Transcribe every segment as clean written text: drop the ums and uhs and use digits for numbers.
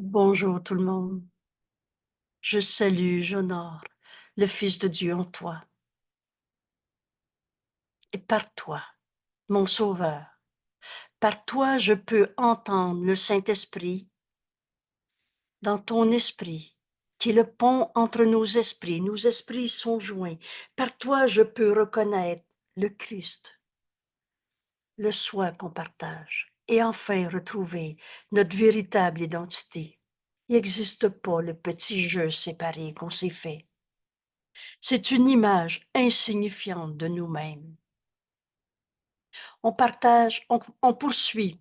Bonjour tout le monde. Je salue, j'honore le Fils de Dieu en toi. Et par toi, mon Sauveur, par toi je peux entendre le Saint-Esprit dans ton esprit, qui est le pont entre nos esprits. Nos esprits sont joints. Par toi je peux reconnaître le Christ, le soi qu'on partage, et enfin retrouver notre véritable identité. Il n'existe pas le petit jeu séparé qu'on s'est fait. C'est une image insignifiante de nous-mêmes. On partage, on poursuit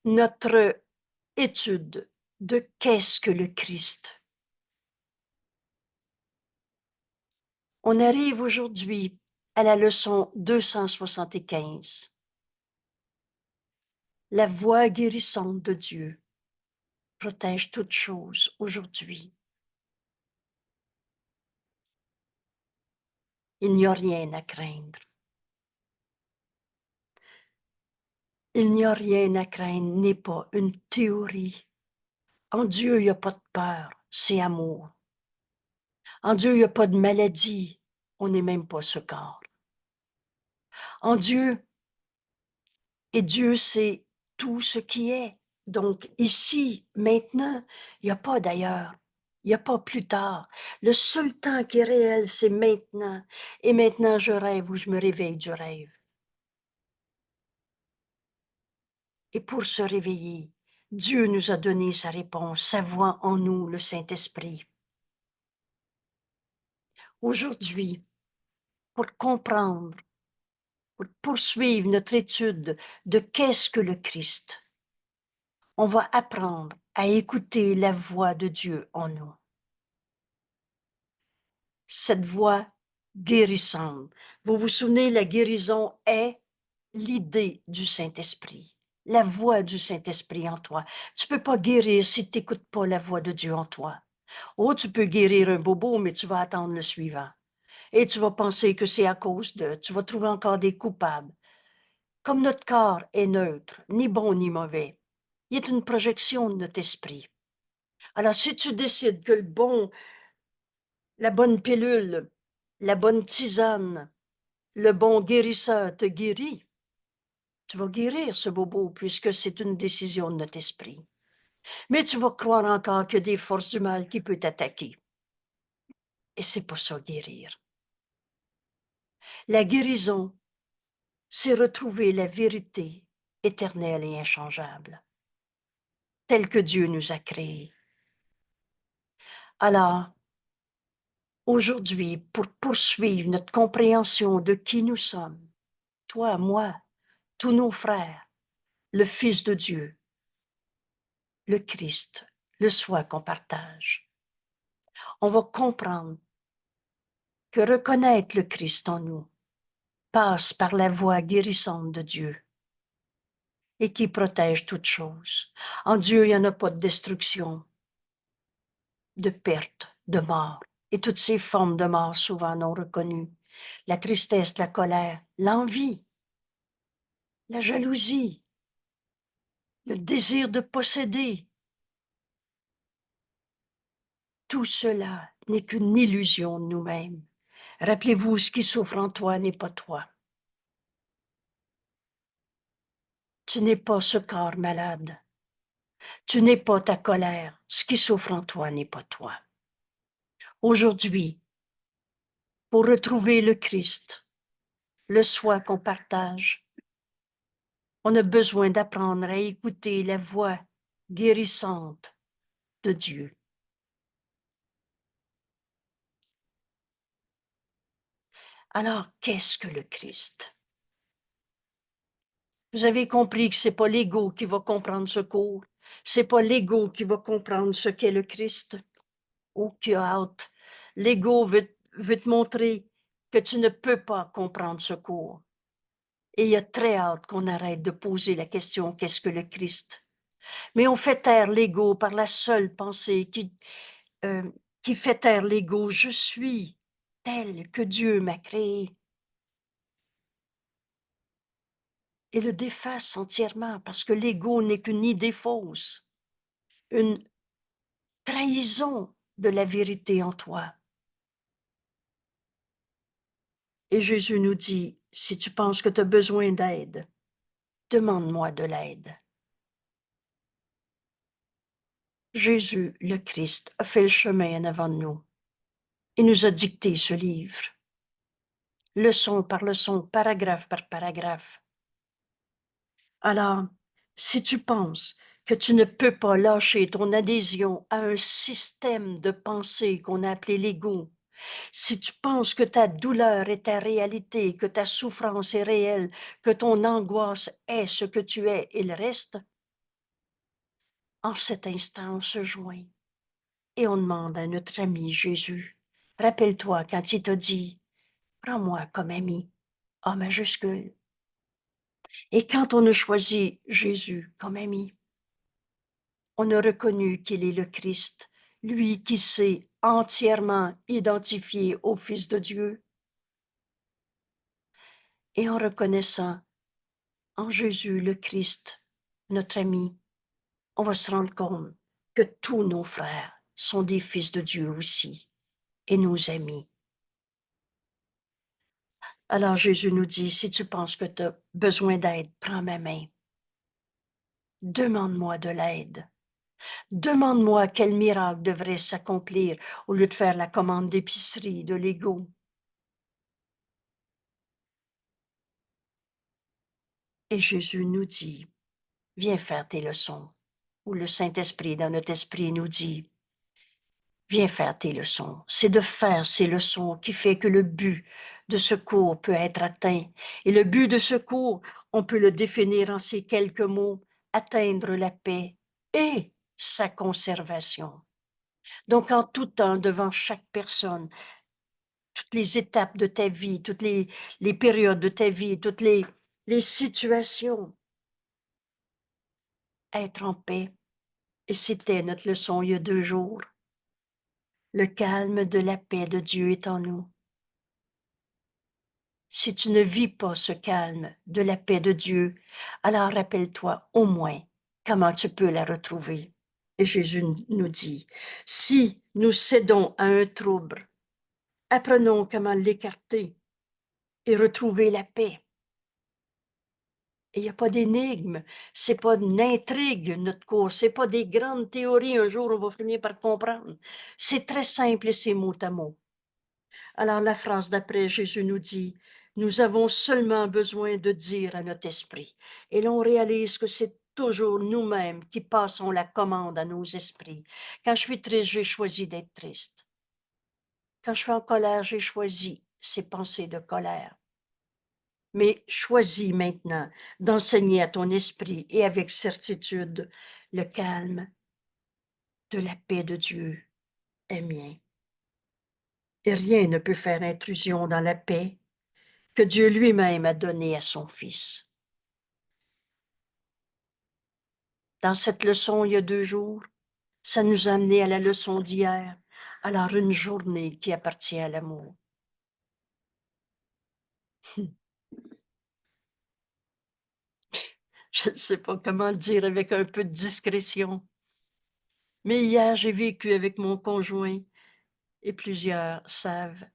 notre étude de qu'est-ce que le Christ. On arrive aujourd'hui à la leçon 275. La voix guérissante de Dieu protège toutes choses aujourd'hui. Il n'y a rien à craindre. Il n'y a rien à craindre n'est pas une théorie. En Dieu, il n'y a pas de peur, c'est amour. En Dieu, il n'y a pas de maladie, on n'est même pas ce corps. En Dieu, et Dieu c'est tout ce qui est. Donc ici, maintenant, il n'y a pas d'ailleurs, il n'y a pas plus tard. Le seul temps qui est réel, c'est maintenant. Et maintenant, je rêve ou je me réveille du rêve. Et pour se réveiller, Dieu nous a donné sa réponse, sa voix en nous, le Saint-Esprit. Aujourd'hui, pour comprendre, pour poursuivre notre étude de qu'est-ce que le Christ, on va apprendre à écouter la voix de Dieu en nous. Cette voix guérissante. Vous vous souvenez, la guérison est l'idée du Saint-Esprit, la voix du Saint-Esprit en toi. Tu peux pas guérir si tu n'écoutes pas la voix de Dieu en toi. Oh, tu peux guérir un bobo, mais tu vas attendre le suivant. Et tu vas penser que c'est à cause de, tu vas trouver encore des coupables. Comme notre corps est neutre, ni bon ni mauvais, il est une projection de notre esprit. Alors, si tu décides que la bonne pilule, la bonne tisane, le bon guérisseur te guérit, tu vas guérir ce bobo puisque c'est une décision de notre esprit. Mais tu vas croire encore qu'il y a des forces du mal qui peuvent t'attaquer. Et c'est pas ça guérir. La guérison, c'est retrouver la vérité éternelle et inchangeable, telle que Dieu nous a créés. Alors, aujourd'hui, pour poursuivre notre compréhension de qui nous sommes, toi, moi, tous nos frères, le Fils de Dieu, le Christ, le soi qu'on partage, on va comprendre que reconnaître le Christ en nous passe par la voix guérissante de Dieu et qui protège toutes choses. En Dieu, il n'y en a pas de destruction, de perte, de mort, et toutes ces formes de mort souvent non reconnues. La tristesse, la colère, l'envie, la jalousie, le désir de posséder. Tout cela n'est qu'une illusion de nous-mêmes. Rappelez-vous, ce qui souffre en toi n'est pas toi. Tu n'es pas ce corps malade. Tu n'es pas ta colère. Ce qui souffre en toi n'est pas toi. Aujourd'hui, pour retrouver le Christ, le soi qu'on partage, on a besoin d'apprendre à écouter la voix guérissante de Dieu. Alors, qu'est-ce que le Christ? Vous avez compris que c'est pas l'ego qui va comprendre ce cours. C'est pas l'ego qui va comprendre ce qu'est le Christ. Oh, qui a hâte. L'ego veut te montrer que tu ne peux pas comprendre ce cours. Et il y a très hâte qu'on arrête de poser la question qu'est-ce que le Christ? Mais on fait taire l'ego par la seule pensée euh, qui fait taire l'ego. Je suis tel que Dieu m'a créé. Et le déface entièrement parce que l'ego n'est qu'une idée fausse, une trahison de la vérité en toi. Et Jésus nous dit, si tu penses que tu as besoin d'aide, demande-moi de l'aide. Jésus, le Christ, a fait le chemin en avant de nous. Il nous a dicté ce livre, leçon par leçon, paragraphe par paragraphe. Alors, si tu penses que tu ne peux pas lâcher ton adhésion à un système de pensée qu'on a appelé l'ego, si tu penses que ta douleur est ta réalité, que ta souffrance est réelle, que ton angoisse est ce que tu es et le reste, en cet instant, on se joint et on demande à notre ami Jésus, rappelle-toi quand il t'a dit, prends-moi comme ami, A majuscule. Et quand on a choisi Jésus comme ami, on a reconnu qu'il est le Christ, lui qui s'est entièrement identifié au Fils de Dieu. Et en reconnaissant en Jésus le Christ, notre ami, on va se rendre compte que tous nos frères sont des fils de Dieu aussi et nos amis. Alors Jésus nous dit, si tu penses que tu as besoin d'aide, prends ma main. Demande-moi de l'aide. Demande-moi quel miracle devrait s'accomplir au lieu de faire la commande d'épicerie de l'ego. Et Jésus nous dit, viens faire tes leçons. Ou le Saint-Esprit dans notre esprit nous dit, viens faire tes leçons. C'est de faire ces leçons qui fait que le but de ce cours peut être atteint. Et le but de ce cours, on peut le définir en ces quelques mots, atteindre la paix et sa conservation. Donc, en tout temps, devant chaque personne, toutes les étapes de ta vie, toutes les périodes de ta vie, toutes les situations, être en paix. Et c'était notre leçon il y a 2 jours. Le calme de la paix de Dieu est en nous. Si tu ne vis pas ce calme de la paix de Dieu, alors rappelle-toi au moins comment tu peux la retrouver. Et Jésus nous dit, si nous cédons à un trouble, apprenons comment l'écarter et retrouver la paix. Et il n'y a pas d'énigme, c'est pas une intrigue, notre cours, c'est pas des grandes théories, un jour on va finir par comprendre. C'est très simple et c'est mot à mot. Alors la phrase d'après, Jésus nous dit, nous avons seulement besoin de dire à notre esprit. Et l'on réalise que c'est toujours nous-mêmes qui passons la commande à nos esprits. Quand je suis triste, j'ai choisi d'être triste. Quand je suis en colère, j'ai choisi ces pensées de colère. Mais choisis maintenant d'enseigner à ton esprit et avec certitude le calme de la paix de Dieu est mien. Et rien ne peut faire intrusion dans la paix que Dieu lui-même a donnée à son Fils. Dans cette leçon, il y a 2 jours, ça nous a amené à la leçon d'hier, alors une journée qui appartient à l'amour. Je ne sais pas comment le dire avec un peu de discrétion, mais hier, j'ai vécu avec mon conjoint et plusieurs savent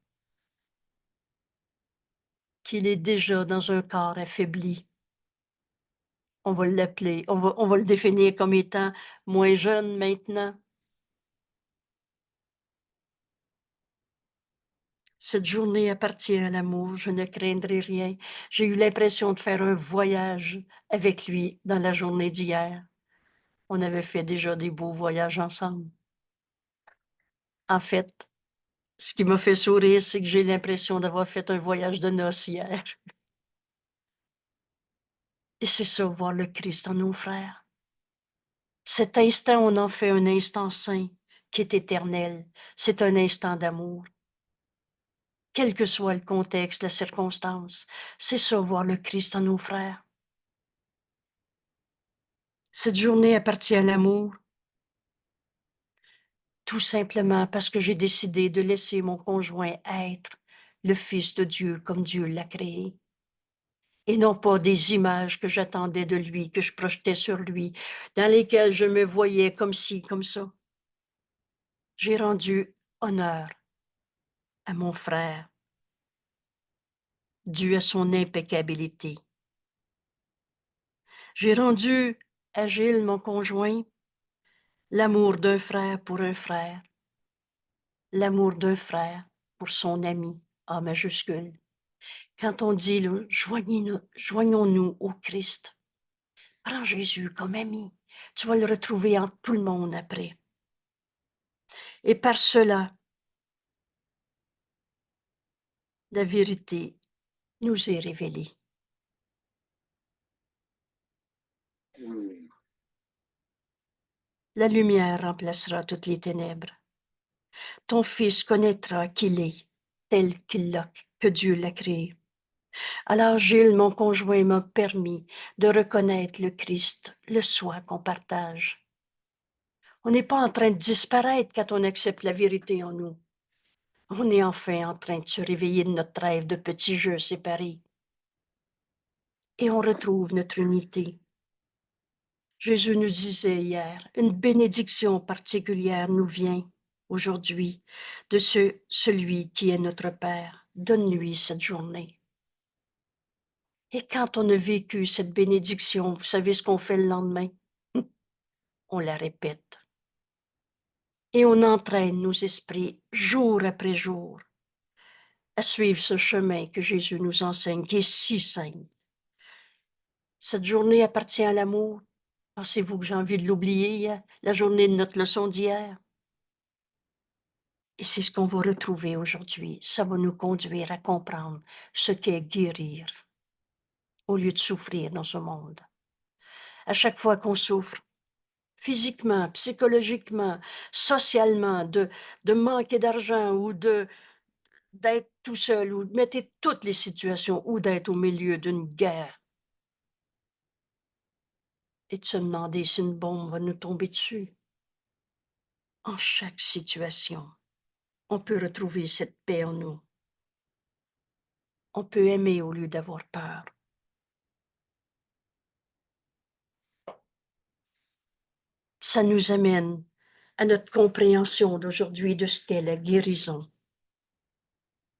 qu'il est déjà dans un corps affaibli. On va l'appeler, on va le définir comme étant moins jeune maintenant. Cette journée appartient à l'amour, je ne craindrai rien. J'ai eu l'impression de faire un voyage avec lui dans la journée d'hier. On avait fait déjà des beaux voyages ensemble. En fait, ce qui m'a fait sourire, c'est que j'ai l'impression d'avoir fait un voyage de noces hier. Et c'est ça, voir le Christ en nos frères. Cet instant, on en fait un instant saint qui est éternel. C'est un instant d'amour. Quel que soit le contexte, la circonstance, c'est ça, voir le Christ en nos frères. Cette journée appartient à l'amour, tout simplement parce que j'ai décidé de laisser mon conjoint être le Fils de Dieu comme Dieu l'a créé, et non pas des images que j'attendais de lui, que je projetais sur lui, dans lesquelles je me voyais comme ci, comme ça. J'ai rendu honneur à mon frère, dû à son impeccabilité. J'ai rendu à Gilles, mon conjoint, l'amour d'un frère pour un frère, l'amour d'un frère pour son ami, A majuscule. Quand on dit, joignons-nous au Christ, prends Jésus comme ami. Tu vas le retrouver en tout le monde après. Et par cela, la vérité nous est révélée. La lumière remplacera toutes les ténèbres. Ton fils connaîtra qu'il est tel que Dieu l'a créé. Alors Gilles, mon conjoint, m'a permis de reconnaître le Christ, le soi qu'on partage. On n'est pas en train de disparaître quand on accepte la vérité en nous. On est enfin en train de se réveiller de notre rêve de petits jeux séparés. Et on retrouve notre unité. Jésus nous disait hier, une bénédiction particulière nous vient aujourd'hui de celui qui est notre Père. Donne-lui cette journée. Et quand on a vécu cette bénédiction, vous savez ce qu'on fait le lendemain? On la répète. Et on entraîne nos esprits jour après jour à suivre ce chemin que Jésus nous enseigne, qui est si simple. Cette journée appartient à l'amour. Pensez-vous que j'ai envie de l'oublier, la journée de notre leçon d'hier? Et c'est ce qu'on va retrouver aujourd'hui. Ça va nous conduire à comprendre ce qu'est guérir au lieu de souffrir dans ce monde. À chaque fois qu'on souffre, physiquement, psychologiquement, socialement, de manquer d'argent ou d'être tout seul, ou mettez toutes les situations, ou d'être au milieu d'une guerre et de se demander si une bombe va nous tomber dessus. En chaque situation, on peut retrouver cette paix en nous. On peut aimer au lieu d'avoir peur. Ça nous amène à notre compréhension d'aujourd'hui de ce qu'est la guérison,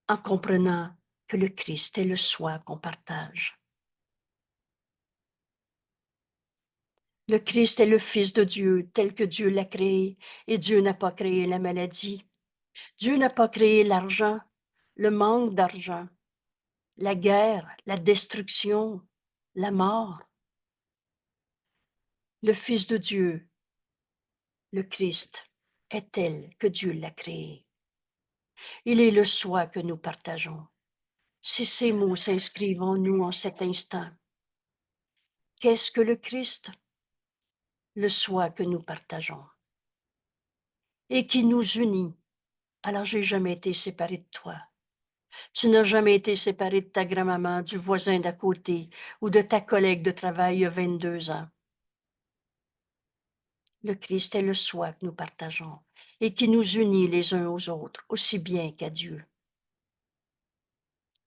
en comprenant que le Christ est le soi qu'on partage. Le Christ est le Fils de Dieu tel que Dieu l'a créé, et Dieu n'a pas créé la maladie. Dieu n'a pas créé l'argent, le manque d'argent, la guerre, la destruction, la mort. Le Fils de Dieu, le Christ, est tel que Dieu l'a créé. Il est le soi que nous partageons. Si ces mots s'inscrivent en nous en cet instant, qu'est-ce que le Christ? Le soi que nous partageons et qui nous unit. Alors, j'ai jamais été séparé de toi. Tu n'as jamais été séparé de ta grand-maman, du voisin d'à côté ou de ta collègue de travail il y a 22 ans. Le Christ est le soi que nous partageons et qui nous unit les uns aux autres, aussi bien qu'à Dieu.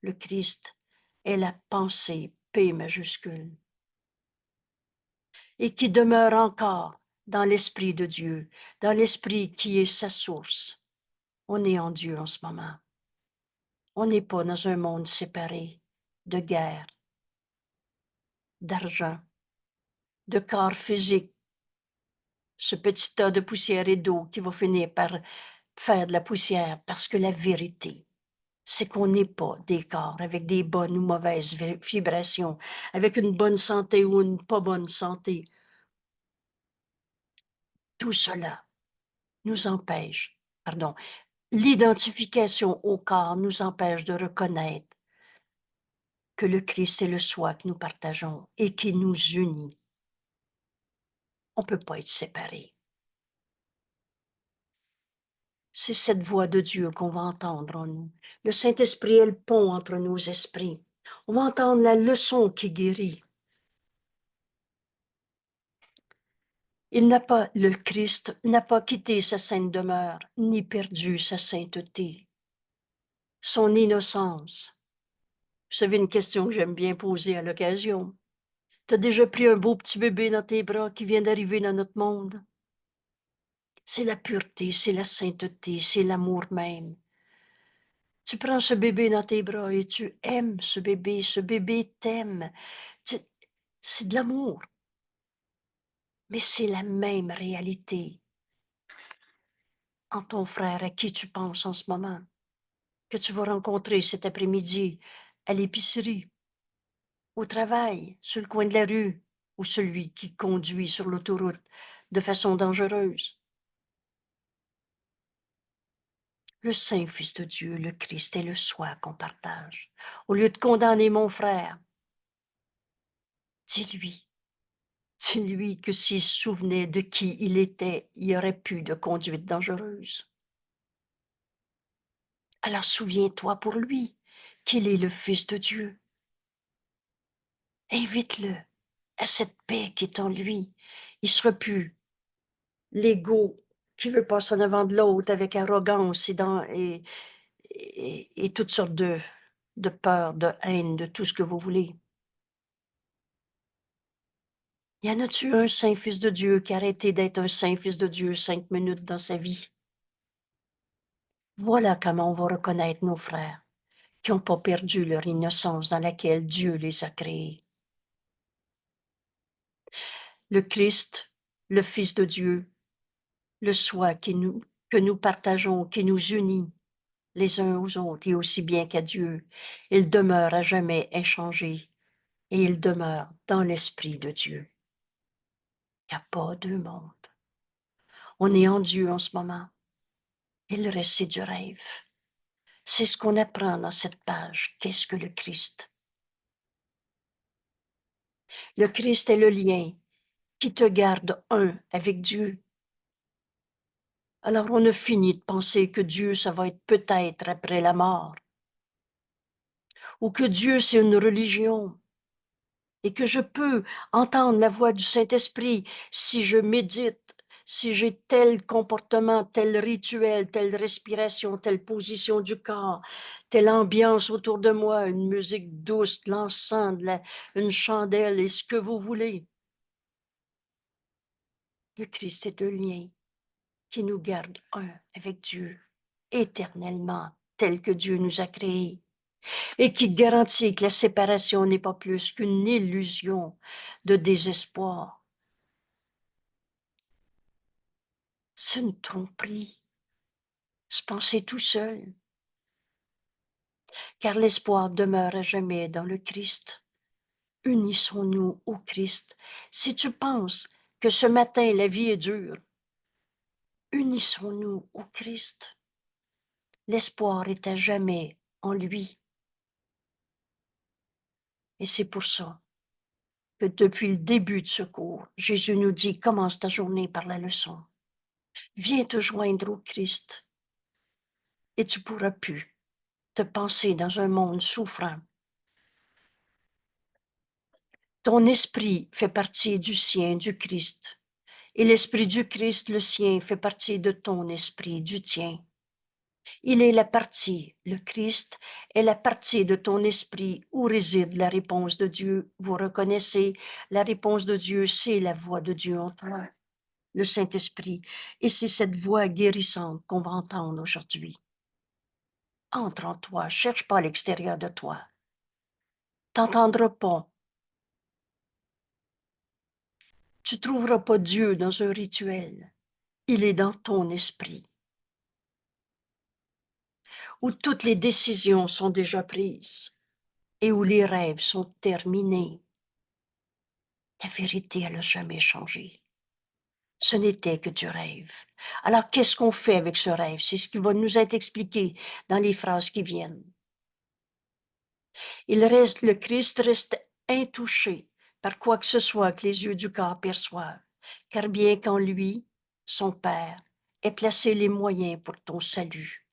Le Christ est la pensée, P majuscule, et qui demeure encore dans l'Esprit de Dieu, dans l'Esprit qui est sa source. On est en Dieu en ce moment. On n'est pas dans un monde séparé de guerre, d'argent, de corps physique, ce petit tas de poussière et d'eau qui va finir par faire de la poussière, parce que la vérité, c'est qu'on n'est pas des corps avec des bonnes ou mauvaises vibrations, avec une bonne santé ou une pas bonne santé. Tout cela nous empêche, l'identification au corps nous empêche de reconnaître que le Christ est le soi que nous partageons et qui nous unit. On ne peut pas être séparés. C'est cette voix de Dieu qu'on va entendre en nous. Le Saint-Esprit est le pont entre nos esprits. On va entendre la leçon qui guérit. Le Christ n'a pas quitté sa sainte demeure, ni perdu sa sainteté, son innocence. Vous savez, une question que j'aime bien poser à l'occasion. Tu as déjà pris un beau petit bébé dans tes bras qui vient d'arriver dans notre monde? C'est la pureté, c'est la sainteté, c'est l'amour même. Tu prends ce bébé dans tes bras et tu aimes ce bébé t'aime. C'est de l'amour, mais c'est la même réalité en ton frère à qui tu penses en ce moment, que tu vas rencontrer cet après-midi à l'épicerie, au travail, sur le coin de la rue, ou celui qui conduit sur l'autoroute de façon dangereuse. Le Saint Fils de Dieu, le Christ, est le soi qu'on partage. Au lieu de condamner mon frère, dis-lui, dis-lui que s'il se souvenait de qui il était, il n'y aurait plus de conduite dangereuse. Alors souviens-toi pour lui qu'il est le Fils de Dieu. Invite-le à cette paix qui est en lui. Il ne sera plus l'ego qui veut passer en avant de l'autre avec arrogance et toutes sortes de peur, de haine, de tout ce que vous voulez. Y en a-tu un saint fils de Dieu qui a arrêté d'être un saint fils de Dieu 5 minutes dans sa vie? Voilà comment on va reconnaître nos frères qui n'ont pas perdu leur innocence dans laquelle Dieu les a créés. Le Christ, le Fils de Dieu, le soi que nous partageons, qui nous unit les uns aux autres et aussi bien qu'à Dieu, il demeure à jamais inchangé et il demeure dans l'Esprit de Dieu. Il n'y a pas deux mondes. On est en Dieu en ce moment. Et le reste, c'est du rêve. C'est ce qu'on apprend dans cette page. Qu'est-ce que le Christ? Le Christ est le lien qui te garde un avec Dieu. Alors on a fini de penser que Dieu, ça va être peut-être après la mort, ou que Dieu, c'est une religion, et que je peux entendre la voix du Saint-Esprit si je médite, si j'ai tel comportement, tel rituel, telle respiration, telle position du corps, telle ambiance autour de moi, une musique douce, de l'encens, une chandelle et ce que vous voulez. Le Christ est un lien qui nous garde un avec Dieu, éternellement, tel que Dieu nous a créés, et qui garantit que la séparation n'est pas plus qu'une illusion de désespoir. C'est une tromperie, se penser tout seul, car l'espoir demeure à jamais dans le Christ. Unissons-nous au Christ. Si tu penses que ce matin la vie est dure, unissons-nous au Christ. L'espoir est à jamais en lui. Et c'est pour ça que depuis le début de ce cours, Jésus nous dit, commence ta journée par la leçon. Viens te joindre au Christ et tu pourras plus te penser dans un monde souffrant. Ton esprit fait partie du sien, du Christ. Et l'esprit du Christ, le sien, fait partie de ton esprit, du tien. Il est la partie, le Christ est la partie de ton esprit où réside la réponse de Dieu. Vous reconnaissez, la réponse de Dieu, c'est la voix de Dieu en toi, le Saint-Esprit. Et c'est cette voix guérissante qu'on va entendre aujourd'hui. Entre en toi, cherche pas à l'extérieur de toi. T'entendras pas. Tu trouveras pas Dieu dans un rituel. Il est dans ton esprit, où toutes les décisions sont déjà prises et où les rêves sont terminés. La vérité, elle n'a jamais changé. Ce n'était que du rêve. Alors, qu'est-ce qu'on fait avec ce rêve? C'est ce qui va nous être expliqué dans les phrases qui viennent. Le Christ reste intouché par quoi que ce soit que les yeux du corps perçoivent, car bien qu'en lui, son Père, ait placé les moyens pour ton salut,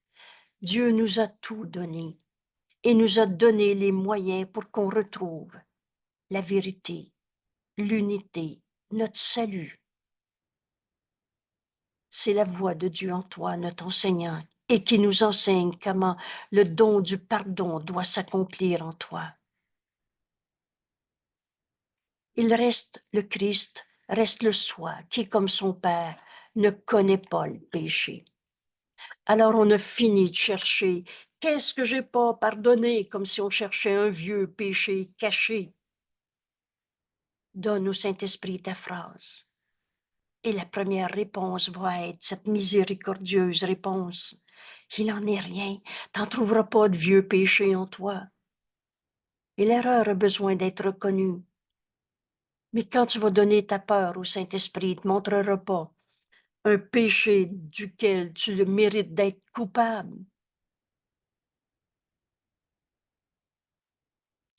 Dieu nous a tout donné et nous a donné les moyens pour qu'on retrouve la vérité, l'unité, notre salut. C'est la voix de Dieu en toi, notre enseignant, et qui nous enseigne comment le don du pardon doit s'accomplir en toi. Il reste le Christ reste le soi qui, comme son Père, ne connaît pas le péché. Alors on a fini de chercher qu'est-ce que j'ai pas pardonné, comme si on cherchait un vieux péché caché. Donne au Saint-Esprit ta phrase. Et la première réponse va être cette miséricordieuse réponse. Il n'en est rien. T'en trouveras pas de vieux péché en toi. Et l'erreur a besoin d'être reconnue. Mais quand tu vas donner ta peur au Saint-Esprit, il ne te montrera pas un péché duquel tu le mérites d'être coupable.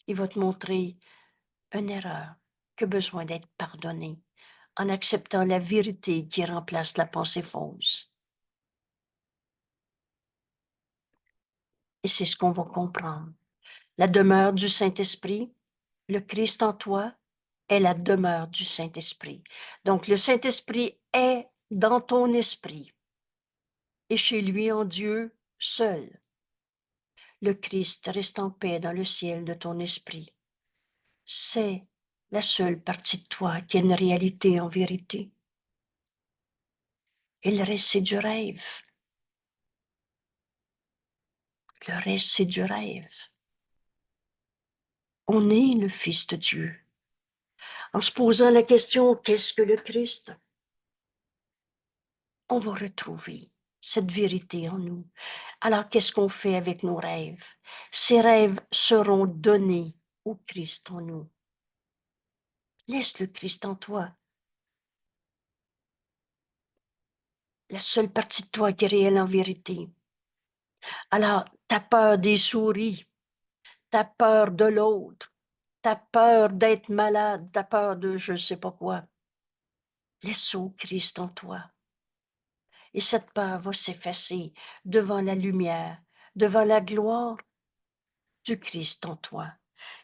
Il va te montrer une erreur qui a besoin d'être pardonnée en acceptant la vérité qui remplace la pensée fausse. Et c'est ce qu'on va comprendre. La demeure du Saint-Esprit, le Christ en toi, est la demeure du Saint-Esprit. Donc, le Saint-Esprit est dans ton esprit et chez lui en Dieu seul. Le Christ reste en paix dans le ciel de ton esprit. C'est la seule partie de toi qui a une réalité en vérité. Et le reste, c'est du rêve. Le reste, c'est du rêve. On est le Fils de Dieu. En se posant la question, qu'est-ce que le Christ? On va retrouver cette vérité en nous. Alors, qu'est-ce qu'on fait avec nos rêves? Ces rêves seront donnés au Christ en nous. Laisse le Christ en toi. La seule partie de toi qui est réelle en vérité. Alors, t'as peur des souris, t'as peur de l'autre, t'as peur d'être malade, t'as peur de je ne sais pas quoi. Laisse au Christ en toi. Et cette peur va s'effacer devant la lumière, devant la gloire du Christ en toi.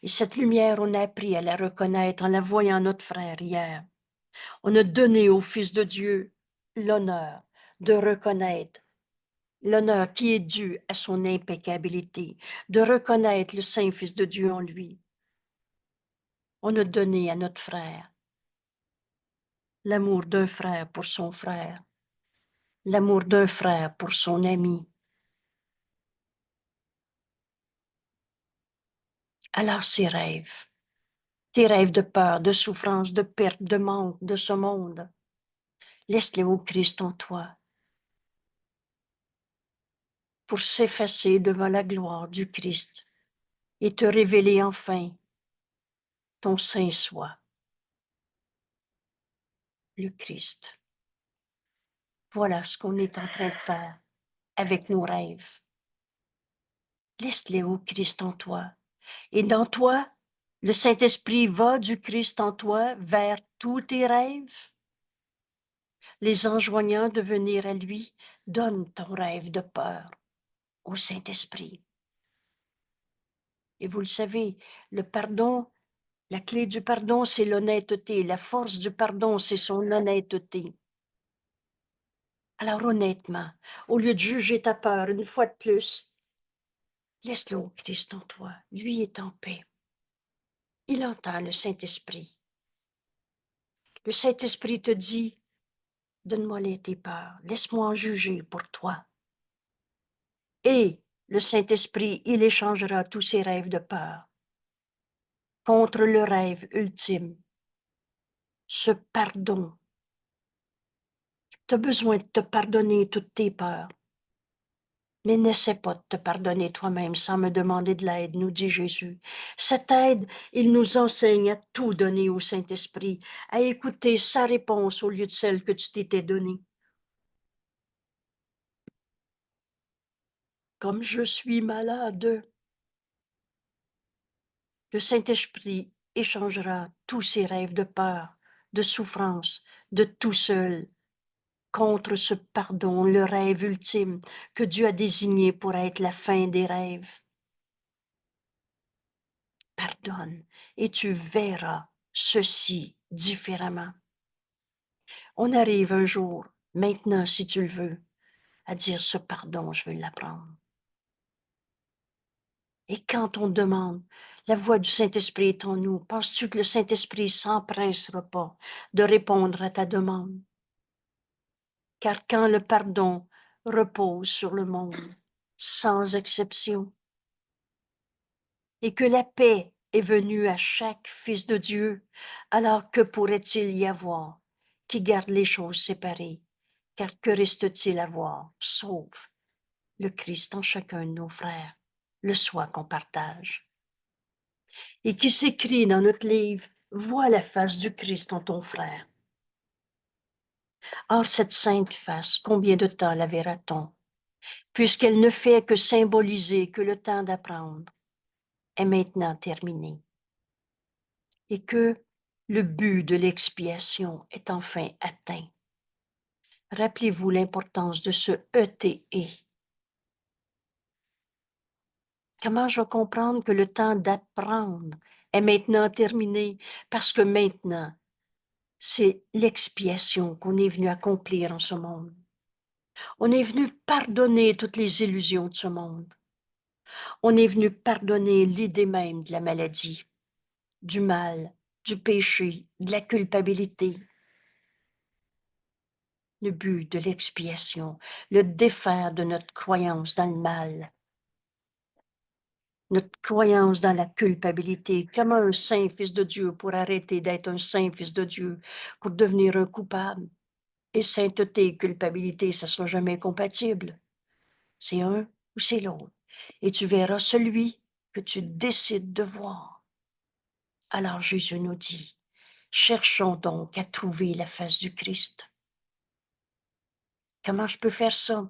Et cette lumière, on a appris à la reconnaître en la voyant notre frère hier. On a donné au Fils de Dieu l'honneur de reconnaître l'honneur qui est dû à son impeccabilité, de reconnaître le Saint-Fils de Dieu en lui. On a donné à notre frère l'amour d'un frère pour son frère, l'amour d'un frère pour son ami. Alors ces rêves, tes rêves de peur, de souffrance, de perte, de manque de ce monde, laisse-les au Christ en toi pour s'effacer devant la gloire du Christ et te révéler enfin ton saint soi, le Christ. Voilà ce qu'on est en train de faire avec nos rêves. Laisse-les au Christ en toi. Et dans toi, le Saint-Esprit va du Christ en toi vers tous tes rêves. Les enjoignant de venir à lui, donne ton rêve de peur au Saint-Esprit. Et vous le savez, le pardon, la clé du pardon, c'est l'honnêteté. La force du pardon, c'est son honnêteté. Alors honnêtement, au lieu de juger ta peur une fois de plus, laisse-le au Christ en toi. Lui est en paix. Il entend le Saint-Esprit. Le Saint-Esprit te dit, donne-moi tes peurs, laisse-moi en juger pour toi. Et le Saint-Esprit, il échangera tous ses rêves de peur contre le rêve ultime, ce pardon. Tu as besoin de te pardonner toutes tes peurs. Mais n'essaie pas de te pardonner toi-même sans me demander de l'aide, nous dit Jésus. Cette aide, il nous enseigne à tout donner au Saint-Esprit, à écouter sa réponse au lieu de celle que tu t'étais donnée. Comme je suis malade, le Saint-Esprit échangera tous ses rêves de peur, de souffrance, de tout seul, contre ce pardon, le rêve ultime que Dieu a désigné pour être la fin des rêves. Pardonne et tu verras ceci différemment. On arrive un jour, maintenant si tu le veux, à dire ce pardon, je veux l'apprendre. Et quand on demande, la voix du Saint-Esprit est en nous, penses-tu que le Saint-Esprit s'empressera pas de répondre à ta demande? Car quand le pardon repose sur le monde, sans exception, et que la paix est venue à chaque fils de Dieu, alors que pourrait-il y avoir qui garde les choses séparées? Car que reste-t-il à voir, sauf le Christ en chacun de nos frères, le soi qu'on partage? Et qui s'écrit dans notre livre, vois la face du Christ en ton frère. Or, cette sainte face, combien de temps la verra-t-on? Puisqu'elle ne fait que symboliser que le temps d'apprendre est maintenant terminé et que le but de l'expiation est enfin atteint. Rappelez-vous l'importance de ce ETE. Comment je vais comprendre que le temps d'apprendre est maintenant terminé? Parce que maintenant, c'est l'expiation qu'on est venu accomplir en ce monde. On est venu pardonner toutes les illusions de ce monde. On est venu pardonner l'idée même de la maladie, du mal, du péché, de la culpabilité. Le but de l'expiation, le défaire de notre croyance dans le mal, notre croyance dans la culpabilité. Comment un saint fils de Dieu pour arrêter d'être un saint fils de Dieu, pour devenir un coupable? Et sainteté et culpabilité, ça ne sera jamais compatible. C'est un ou c'est l'autre. Et tu verras celui que tu décides de voir. Alors Jésus nous dit, cherchons donc à trouver la face du Christ. Comment je peux faire ça?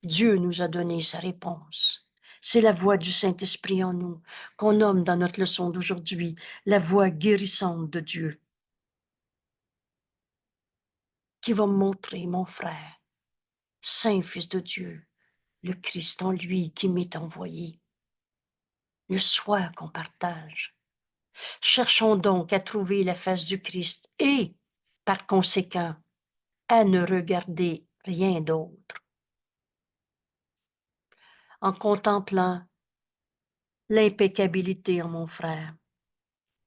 Dieu nous a donné sa réponse. C'est la voix du Saint-Esprit en nous, qu'on nomme dans notre leçon d'aujourd'hui la voix guérissante de Dieu, qui va me montrer, mon frère, Saint Fils de Dieu, le Christ en lui qui m'est envoyé, le soi qu'on partage. Cherchons donc à trouver la face du Christ et, par conséquent, à ne regarder rien d'autre. En contemplant l'impeccabilité en mon frère,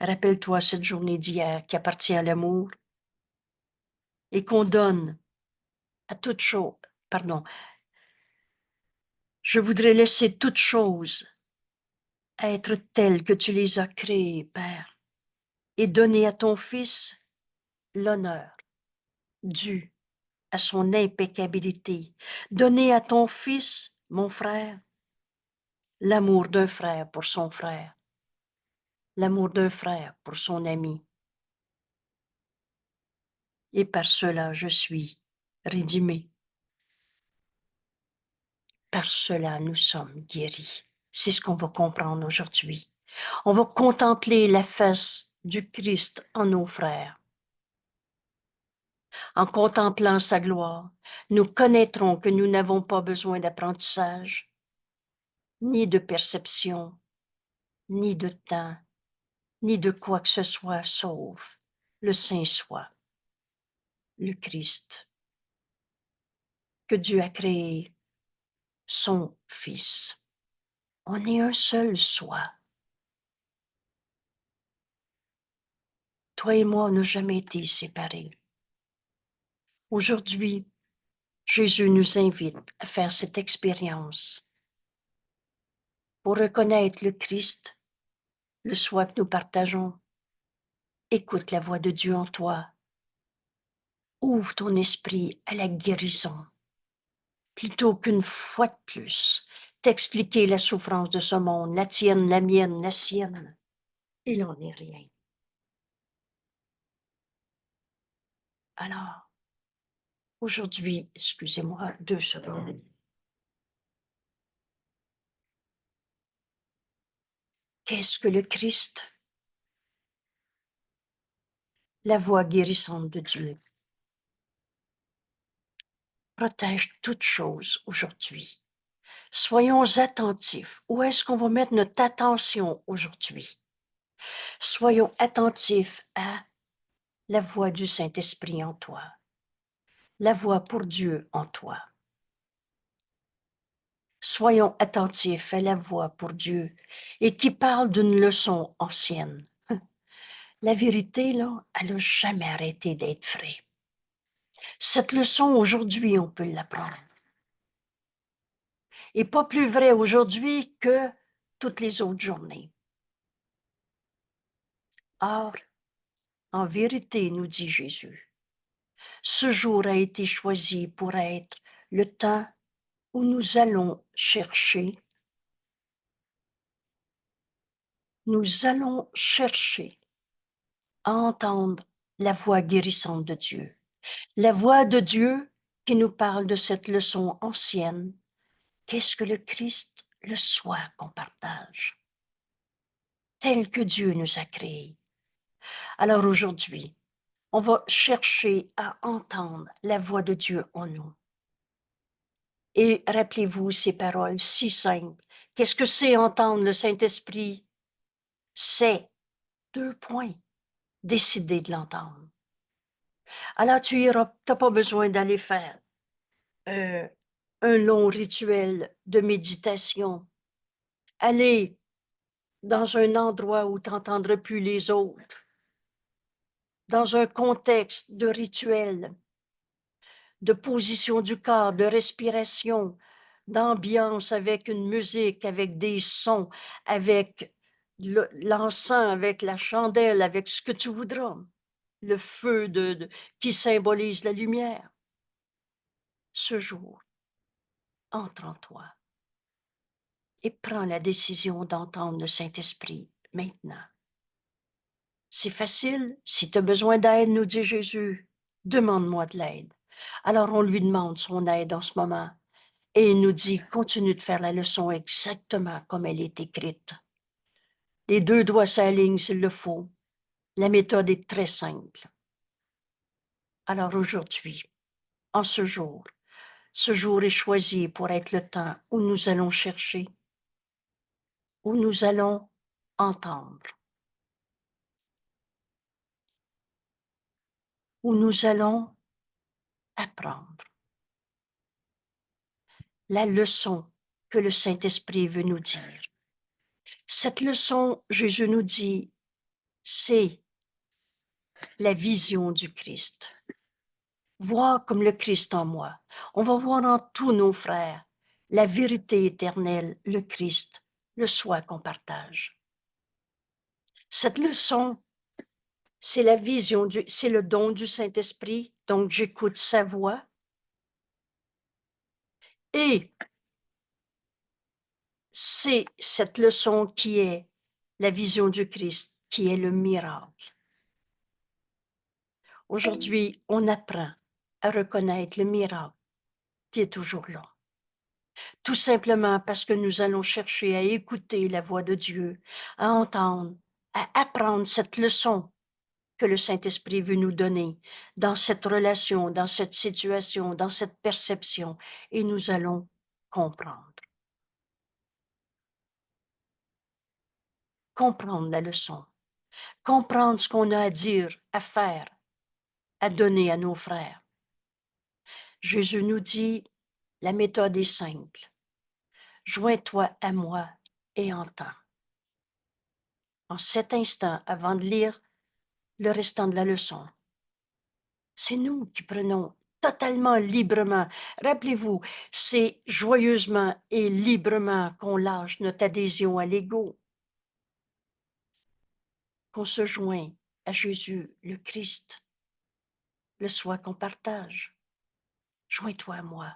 rappelle-toi cette journée d'hier qui appartient à l'amour et qu'on donne à toute chose. Pardon, je voudrais laisser toutes choses être telles que tu les as créées, Père, et donner à ton Fils l'honneur dû à son impeccabilité. Donner à ton Fils, mon frère, l'amour d'un frère pour son frère, l'amour d'un frère pour son ami. Et par cela, je suis rédimé. Par cela, nous sommes guéris. C'est ce qu'on va comprendre aujourd'hui. On va contempler la face du Christ en nos frères. En contemplant sa gloire, nous connaîtrons que nous n'avons pas besoin d'apprentissage, ni de perception, ni de temps, ni de quoi que ce soit sauf le Saint-Soi, le Christ, que Dieu a créé, son Fils. On est un seul soi. Toi et moi, on n'a jamais été séparés. Aujourd'hui, Jésus nous invite à faire cette expérience pour reconnaître le Christ, le soi que nous partageons. Écoute la voix de Dieu en toi. Ouvre ton esprit à la guérison, plutôt qu'une fois de plus, t'expliquer la souffrance de ce monde, la tienne, la mienne, la sienne. Il n'en est rien. Alors, aujourd'hui, excusez-moi 2 secondes. Qu'est-ce que le Christ? La voix guérissante de Dieu. Protège toute chose aujourd'hui. Soyons attentifs. Où est-ce qu'on va mettre notre attention aujourd'hui? Soyons attentifs à la voix du Saint-Esprit en toi, la voix pour Dieu en toi. soyons attentifs à la voix pour Dieu et qui parle d'une leçon ancienne. La vérité, là, elle n'a jamais arrêté d'être vraie. Cette leçon, aujourd'hui, on peut l'apprendre. Et pas plus vrai aujourd'hui que toutes les autres journées. Or, en vérité, nous dit Jésus, ce jour a été choisi pour être le temps où nous allons chercher à entendre la voix guérissante de Dieu. La voix de Dieu qui nous parle de cette leçon ancienne. Qu'est-ce que le Christ? Le soi qu'on partage, tel que Dieu nous a créés. Alors aujourd'hui, on va chercher à entendre la voix de Dieu en nous. Et rappelez-vous ces paroles si simples. Qu'est-ce que c'est entendre le Saint-Esprit? C'est, deux points, décider de l'entendre. Alors tu n'as pas besoin d'aller faire un long rituel de méditation. Aller dans un endroit où tu n'entendras plus les autres, dans un contexte de rituel, de position du corps, de respiration, d'ambiance avec une musique, avec des sons, avec l'encens, avec la chandelle, avec ce que tu voudras, le feu qui symbolise la lumière. Ce jour, entre en toi et prends la décision d'entendre le Saint-Esprit maintenant. C'est facile, si tu as besoin d'aide, nous dit Jésus, demande-moi de l'aide. Alors on lui demande son aide en ce moment. Et il nous dit, continue de faire la leçon exactement comme elle est écrite. Les deux doigts s'alignent s'il le faut. La méthode est très simple. Alors aujourd'hui, en ce jour est choisi pour être le temps où nous allons chercher, où nous allons entendre, où nous allons apprendre la leçon que le Saint-Esprit veut nous dire. Cette leçon, Jésus nous dit, c'est la vision du Christ. Voir comme le Christ en moi. On va voir en tous nos frères la vérité éternelle, le Christ, le soi qu'on partage. Cette leçon, c'est la vision, c'est le don du Saint-Esprit, donc j'écoute sa voix. Et c'est cette leçon qui est la vision du Christ, qui est le miracle. Aujourd'hui, on apprend à reconnaître le miracle qui est toujours là. Tout simplement parce que nous allons chercher à écouter la voix de Dieu, à entendre, à apprendre cette leçon que le Saint-Esprit veut nous donner dans cette relation, dans cette situation, dans cette perception, et nous allons comprendre. Comprendre la leçon, comprendre ce qu'on a à dire, à faire, à donner à nos frères. Jésus nous dit, la méthode est simple. Joins-toi à moi et entends. En cet instant, avant de lire le restant de la leçon, c'est nous qui prenons totalement librement. Rappelez-vous, c'est joyeusement et librement qu'on lâche notre adhésion à l'ego, qu'on se joint à Jésus, le Christ, le soi qu'on partage. Joins-toi à moi.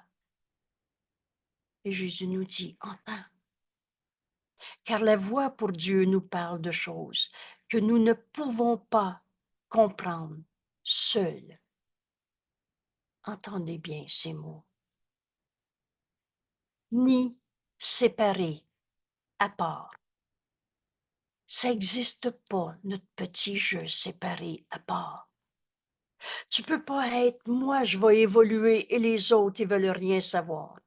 Et Jésus nous dit, entends. Car la voix pour Dieu nous parle de choses que nous ne pouvons pas comprendre seuls. Entendez bien ces mots. Ni séparés, à part. Ça n'existe pas, notre petit jeu séparé à part. Tu peux pas être, moi je vais évoluer et les autres, ils veulent rien savoir.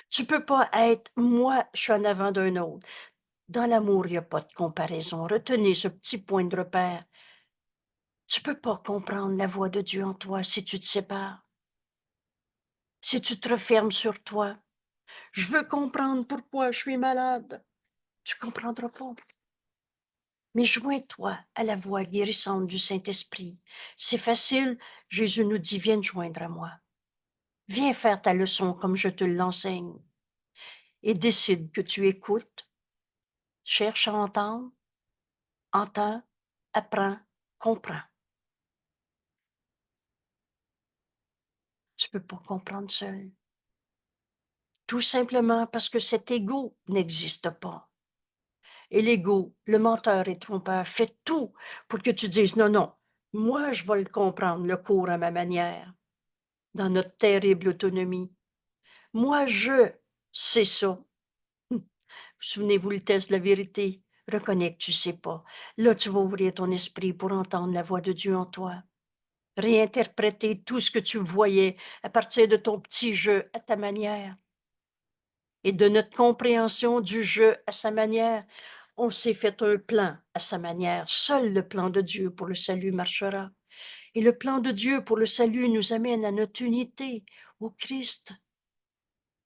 Tu peux pas être, moi je suis en avant d'un autre. Dans l'amour, il n'y a pas de comparaison. Retenez ce petit point de repère. Tu peux pas comprendre la voix de Dieu en toi si tu te sépares, si tu te refermes sur toi, Je veux comprendre pourquoi je suis malade. Tu comprendras pas. Mais joins-toi à la voix guérissante du Saint-Esprit. C'est facile, Jésus nous dit, viens te joindre à moi. Viens faire ta leçon comme je te l'enseigne et décide que tu écoutes, cherche à entendre, entends, apprends, comprends. Tu peux pas comprendre seul. Tout simplement parce que cet ego n'existe pas. Et l'ego, le menteur et trompeur, fait tout pour que tu dises non, non, moi je vais le comprendre, le cours à ma manière, dans notre terrible autonomie. Moi je sais ça. Vous souvenez-vous le test de la vérité? Reconnais que tu sais pas. Là, tu vas ouvrir ton esprit pour entendre la voix de Dieu en toi. Réinterpréter tout ce que tu voyais à partir de ton petit jeu à ta manière. Et de notre compréhension du jeu à sa manière, on s'est fait un plan à sa manière. Seul le plan de Dieu pour le salut marchera. Et le plan de Dieu pour le salut nous amène à notre unité au Christ,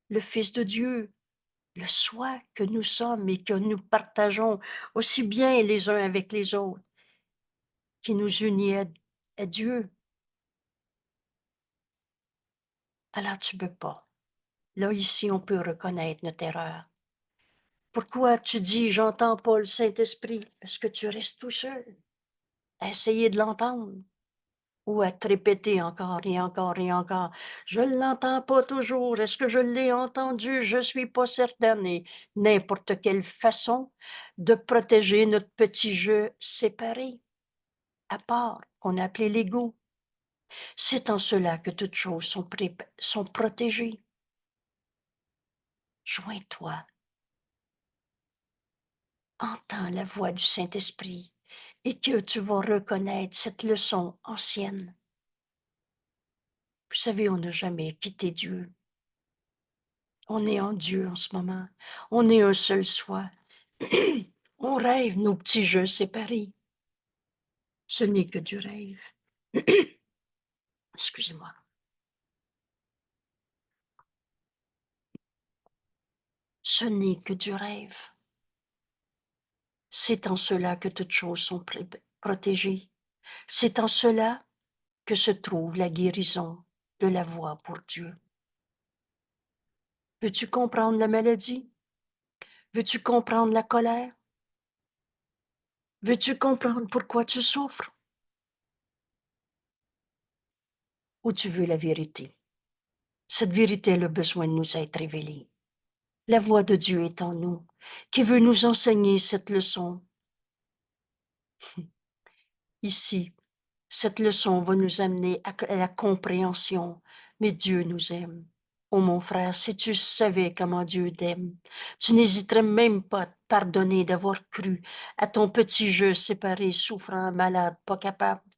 le Fils de Dieu, le soi que nous sommes et que nous partageons aussi bien les uns avec les autres, qui nous unit à Dieu. Alors tu peux pas. Là, ici, on peut reconnaître notre erreur. Pourquoi tu dis, j'entends pas le Saint-Esprit? Parce que tu restes tout seul à essayer de l'entendre ou à te répéter encore et encore et encore. Je ne l'entends pas toujours. Est-ce que je l'ai entendu? Je suis pas certaine. Et n'importe quelle façon de protéger notre petit jeu séparé, à part, qu'on a appelé l'ego. C'est en cela que toutes choses sont protégées. Joins-toi, entends la voix du Saint-Esprit et que tu vas reconnaître cette leçon ancienne. Vous savez, on n'a jamais quitté Dieu. On est en Dieu en ce moment. On est un seul soi. On rêve nos petits jeux séparés. Ce n'est que du rêve. Excusez-moi. Ce n'est que du rêve. C'est en cela que toutes choses sont protégées. C'est en cela que se trouve la guérison de la voix pour Dieu. Veux-tu comprendre la maladie? Veux-tu comprendre la colère? Veux-tu comprendre pourquoi tu souffres? Ou tu veux la vérité? Cette vérité a le besoin de nous être révélée. La voix de Dieu est en nous, qui veut nous enseigner cette leçon. Ici, cette leçon va nous amener à la compréhension, mais Dieu nous aime. Oh mon frère, si tu savais comment Dieu t'aime, tu n'hésiterais même pas à te pardonner d'avoir cru à ton petit jeu séparé, souffrant, malade, pas capable,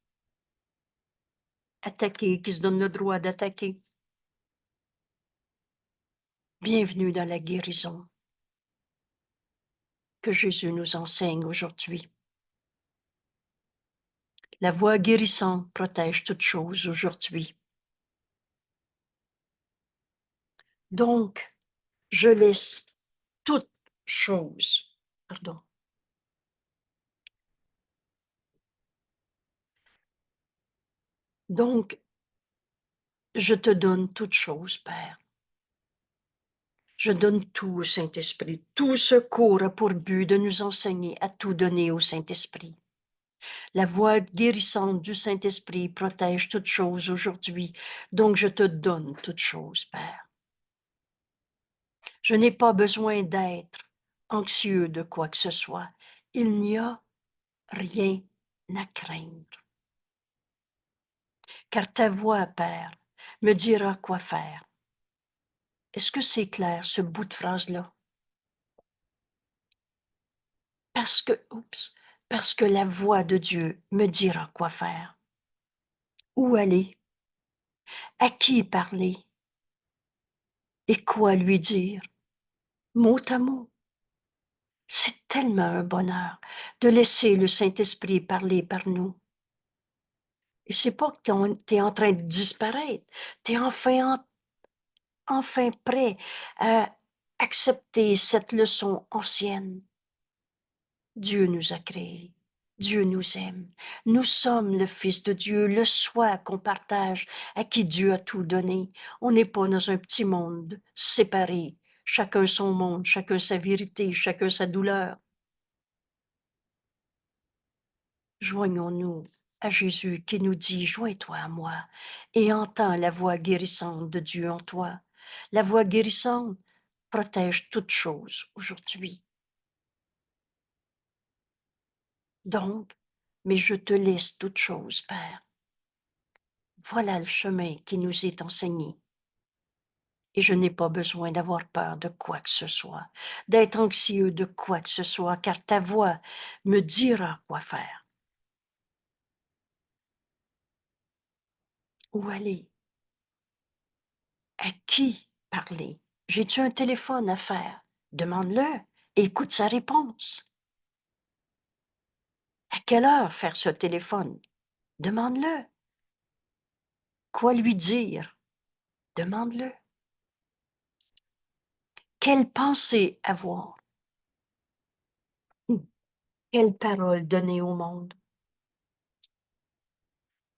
attaqué, qui se donne le droit d'attaquer. Bienvenue dans la guérison que Jésus nous enseigne aujourd'hui. La voix guérissante protège toutes choses aujourd'hui. Donc, je laisse toutes choses, pardon. Donc, je te donne toutes choses, Père. Je donne tout au Saint-Esprit. Tout ce cours a pour but de nous enseigner à tout donner au Saint-Esprit. La voix guérissante du Saint-Esprit protège toutes choses aujourd'hui. Donc, je te donne toutes choses, Père. Je n'ai pas besoin d'être anxieux de quoi que ce soit. Il n'y a rien à craindre. Car ta voix, Père, me dira quoi faire. Est-ce que c'est clair, ce bout de phrase-là? Parce que la voix de Dieu me dira quoi faire. Où aller? À qui parler? Et quoi lui dire? Mot à mot. C'est tellement un bonheur de laisser le Saint-Esprit parler par nous. Et c'est pas que t'es en train de disparaître. T'es enfin enfin prêt à accepter cette leçon ancienne. Dieu nous a créés. Dieu nous aime. Nous sommes le Fils de Dieu, le soi qu'on partage, à qui Dieu a tout donné. On n'est pas dans un petit monde séparé, chacun son monde, chacun sa vérité, chacun sa douleur. Joignons-nous à Jésus qui nous dit « Joins-toi à moi » et entends la voix guérissante de Dieu en toi. La voix guérissante protège toute chose aujourd'hui. Donc, mais je te laisse toute chose, Père. Voilà le chemin qui nous est enseigné. Et je n'ai pas besoin d'avoir peur de quoi que ce soit, d'être anxieux de quoi que ce soit, car ta voix me dira quoi faire. Où aller? À qui parler? J'ai-tu un téléphone à faire? Demande-le et écoute sa réponse. À quelle heure faire ce téléphone? Demande-le. Quoi lui dire? Demande-le. Quelle pensée avoir? Quelle parole donner au monde?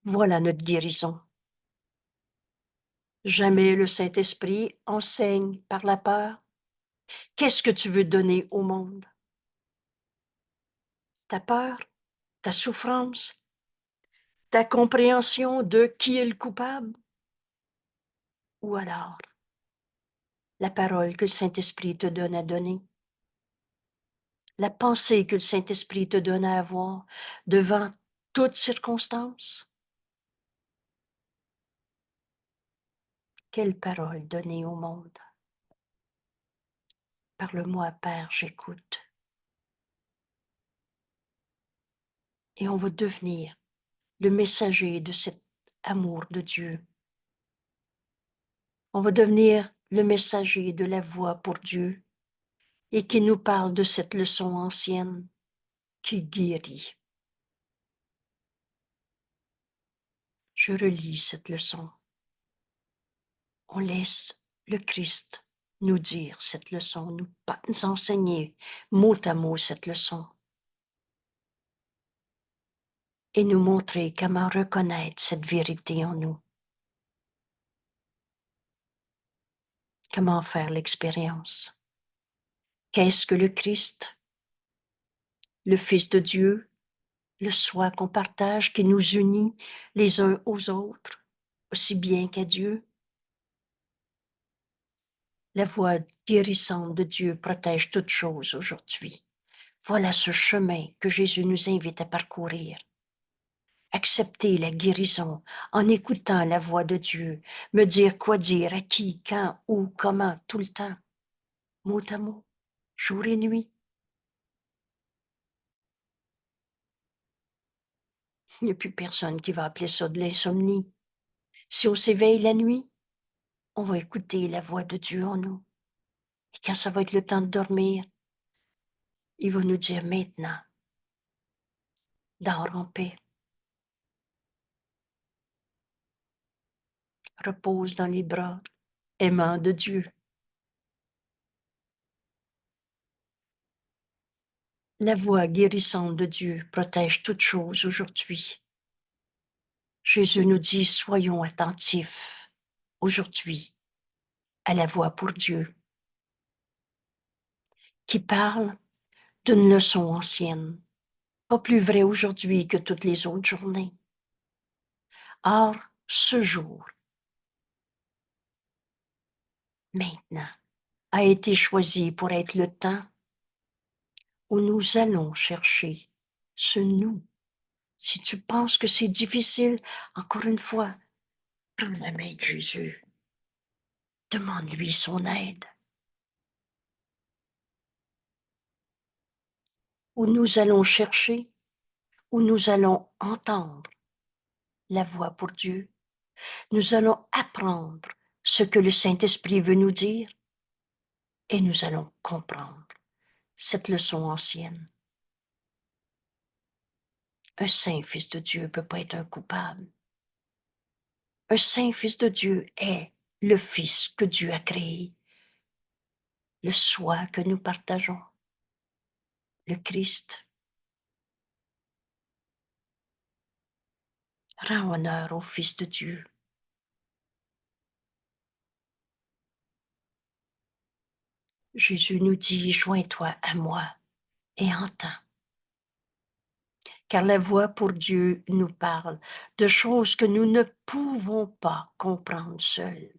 Voilà notre guérison. Jamais le Saint-Esprit enseigne par la peur. Qu'est-ce que tu veux donner au monde? Ta peur, ta souffrance, ta compréhension de qui est le coupable? Ou alors la parole que le Saint-Esprit te donne à donner? La pensée que le Saint-Esprit te donne à avoir devant toutes circonstances? Quelle parole donner au monde? Parle-moi, Père, j'écoute. Et on va devenir le messager de cet amour de Dieu. On va devenir le messager de la voix pour Dieu et qui nous parle de cette leçon ancienne qui guérit. Je relis cette leçon. On laisse le Christ nous dire cette leçon, nous enseigner mot à mot cette leçon et nous montrer comment reconnaître cette vérité en nous. Comment faire l'expérience? Qu'est-ce que le Christ, le Fils de Dieu, le soi qu'on partage, qui nous unit les uns aux autres, aussi bien qu'à Dieu? La voix guérissante de Dieu protège toutes choses aujourd'hui. Voilà ce chemin que Jésus nous invite à parcourir. Accepter la guérison en écoutant la voix de Dieu, me dire quoi dire, à qui, quand, où, comment, tout le temps, mot à mot, jour et nuit. Il n'y a plus personne qui va appeler ça de l'insomnie. Si on s'éveille la nuit, on va écouter la voix de Dieu en nous. Et quand ça va être le temps de dormir, il va nous dire maintenant, dors en paix, repose dans les bras aimants de Dieu. La voix guérissante de Dieu protège toutes choses aujourd'hui. Jésus nous dit, soyons attentifs aujourd'hui à la voix pour Dieu, qui parle d'une leçon ancienne, pas plus vraie aujourd'hui que toutes les autres journées. Or, ce jour, maintenant, a été choisi pour être le temps où nous allons chercher ce nous. Si tu penses que c'est difficile, encore une fois, prends la main de Jésus. Demande-lui son aide. Où nous allons chercher, où nous allons entendre la voix pour Dieu. Nous allons apprendre ce que le Saint-Esprit veut nous dire et nous allons comprendre cette leçon ancienne. Un saint fils de Dieu ne peut pas être un coupable. Un saint fils de Dieu est le Fils que Dieu a créé, le soi que nous partageons, le Christ. Rends honneur au Fils de Dieu. Jésus nous dit, joins-toi à moi et entends. Car la voix pour Dieu nous parle de choses que nous ne pouvons pas comprendre seuls,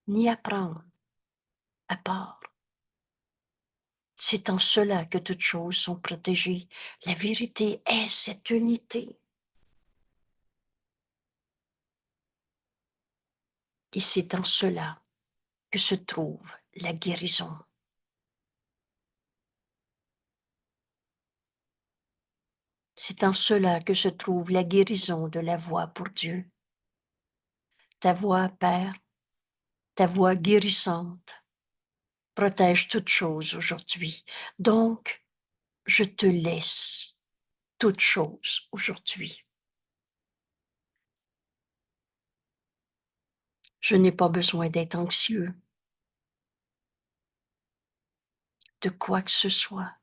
ni apprendre à part. C'est en cela que toutes choses sont protégées. La vérité est cette unité. Et c'est en cela que se trouve la guérison. C'est en cela que se trouve la guérison de la voix pour Dieu. Ta voix, Père, ta voix guérissante, protège toutes choses aujourd'hui. Donc, je te laisse toutes choses aujourd'hui. Je n'ai pas besoin d'être anxieux de quoi que ce soit,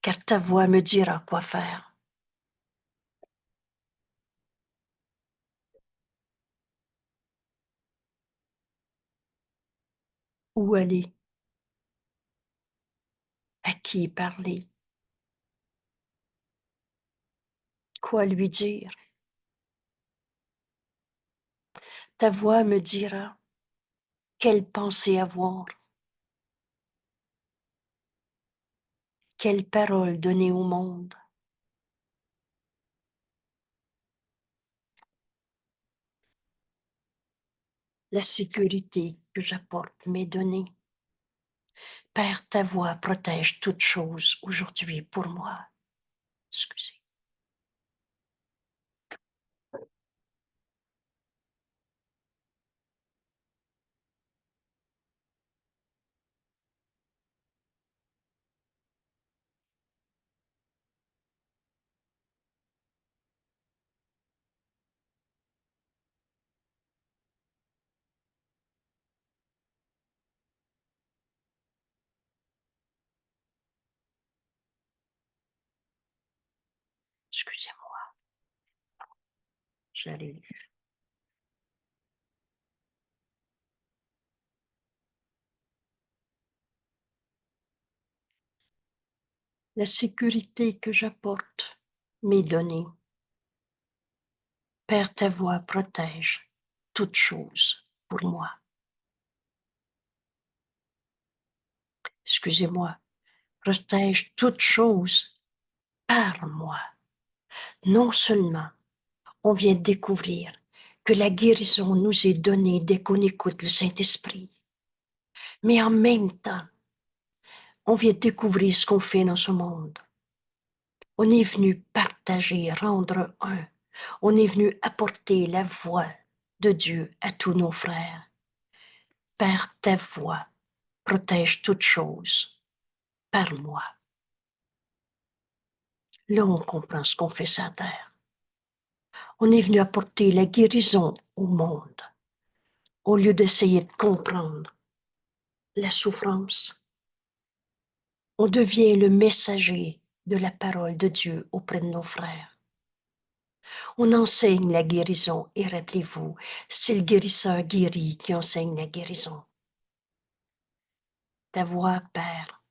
car ta voix me dira quoi faire. Où aller, à qui parler, quoi lui dire. Ta voix me dira quelle pensée avoir, quelle parole donner au monde. La sécurité que j'apporte m'est donnée. Père, ta voix protège toutes choses aujourd'hui pour moi. Excusez. Excusez-moi, j'arrive. La sécurité que j'apporte m'est donnée. Père, ta voix protège toutes choses pour moi. Excusez-moi, protège toutes choses par moi. Non seulement on vient de découvrir que la guérison nous est donnée dès qu'on écoute le Saint-Esprit, mais en même temps, on vient de découvrir ce qu'on fait dans ce monde. On est venu partager, rendre un. On est venu apporter la voix de Dieu à tous nos frères. Père, ta voix protège toutes choses par moi. Là, on comprend ce qu'on fait sur la terre. On est venu apporter la guérison au monde, au lieu d'essayer de comprendre la souffrance. On devient le messager de la parole de Dieu auprès de nos frères. On enseigne la guérison et rappelez-vous, c'est le guérisseur guéri qui enseigne la guérison. Ta voix, Père,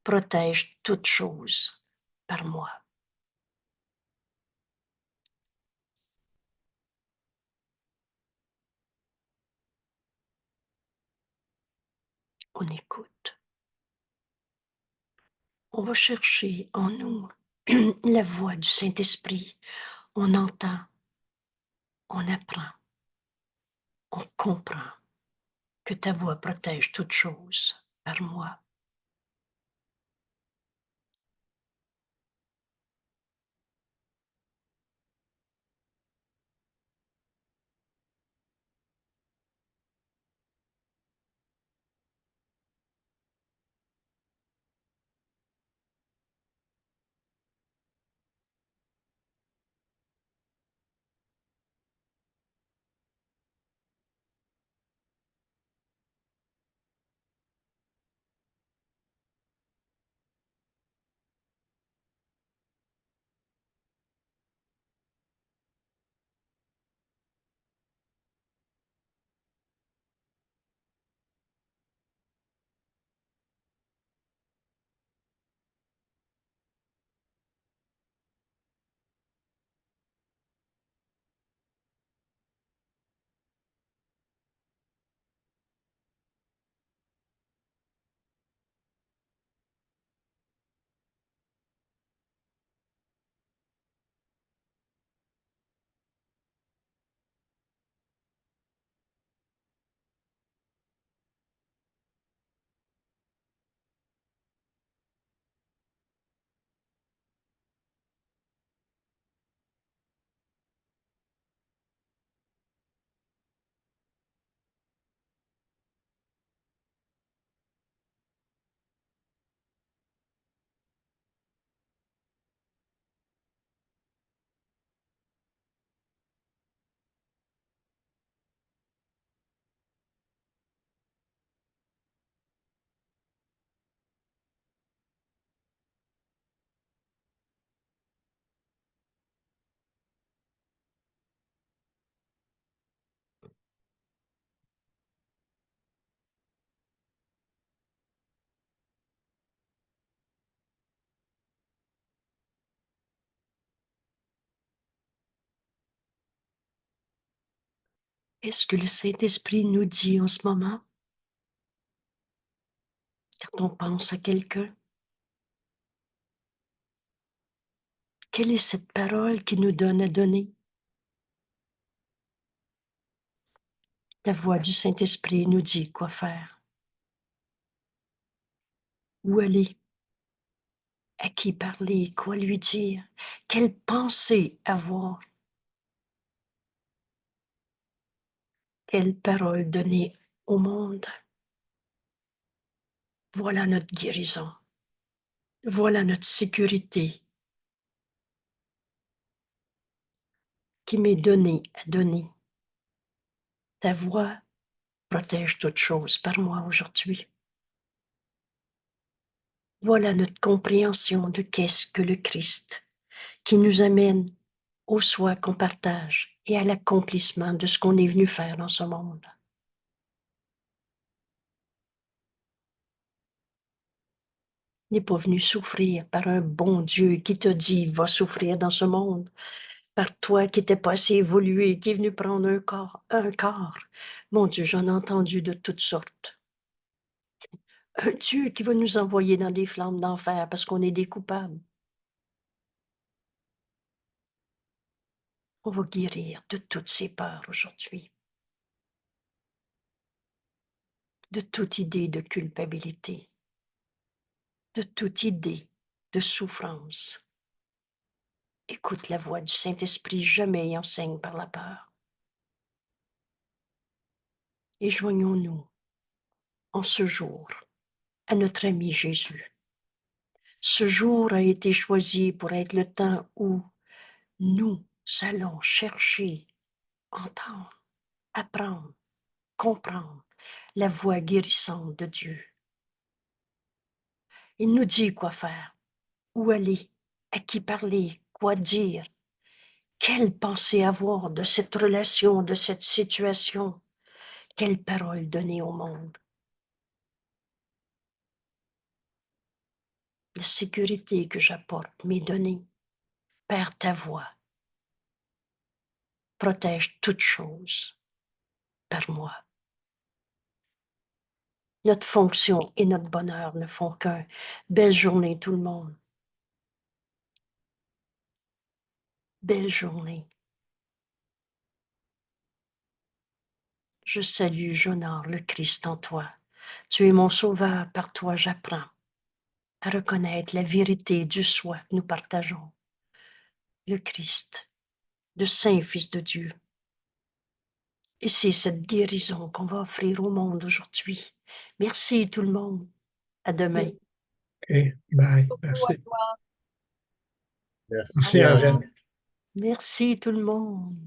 protège toutes choses par moi. On écoute. On va chercher en nous la voix du Saint-Esprit. On entend, on apprend, on comprend que ta voix protège toutes choses par moi. Qu'est-ce que le Saint-Esprit nous dit en ce moment? Quand on pense à quelqu'un, quelle est cette parole qui nous donne à donner? La voix du Saint-Esprit nous dit quoi faire, où aller, à qui parler, quoi lui dire, quelle pensée avoir, quelle parole donner au monde. Voilà notre guérison, voilà notre sécurité qui m'est donnée à donner. Ta voix protège toute chose par moi aujourd'hui. Voilà notre compréhension de qu'est-ce que le Christ, qui nous amène au soi qu'on partage et à l'accomplissement de ce qu'on est venu faire dans ce monde. Il n'est pas venu souffrir par un bon Dieu qui te dit va souffrir dans ce monde, par toi qui n'étais pas assez évolué, qui est venu prendre un corps. Mon Dieu, j'en ai entendu de toutes sortes. Un Dieu qui va nous envoyer dans des flammes d'enfer parce qu'on est des coupables. On va guérir de toutes ces peurs aujourd'hui, de toute idée de culpabilité, de toute idée de souffrance. Écoute la voix du Saint-Esprit, jamais il enseigne par la peur. Et joignons-nous en ce jour à notre ami Jésus. Ce jour a été choisi pour être le temps où nous allons chercher, entendre, apprendre, comprendre la voix guérissante de Dieu. Il nous dit quoi faire, où aller, à qui parler, quoi dire, quelle pensée avoir de cette relation, de cette situation, quelle parole donner au monde. La sécurité que j'apporte m'est donnée. Père, ta voix protège toute chose par moi. Notre fonction et notre bonheur ne font qu'un. Belle journée tout le monde. Belle journée. Je salue, j'honore le Christ en toi. Tu es mon sauveur, par toi j'apprends à reconnaître la vérité du soi que nous partageons. Le Christ, le Saint Fils de Dieu. Et c'est cette guérison qu'on va offrir au monde aujourd'hui. Merci tout le monde. À demain. OK, bye. Beaucoup à Merci. toi. Merci, Au revoir. Eugène. Merci tout le monde.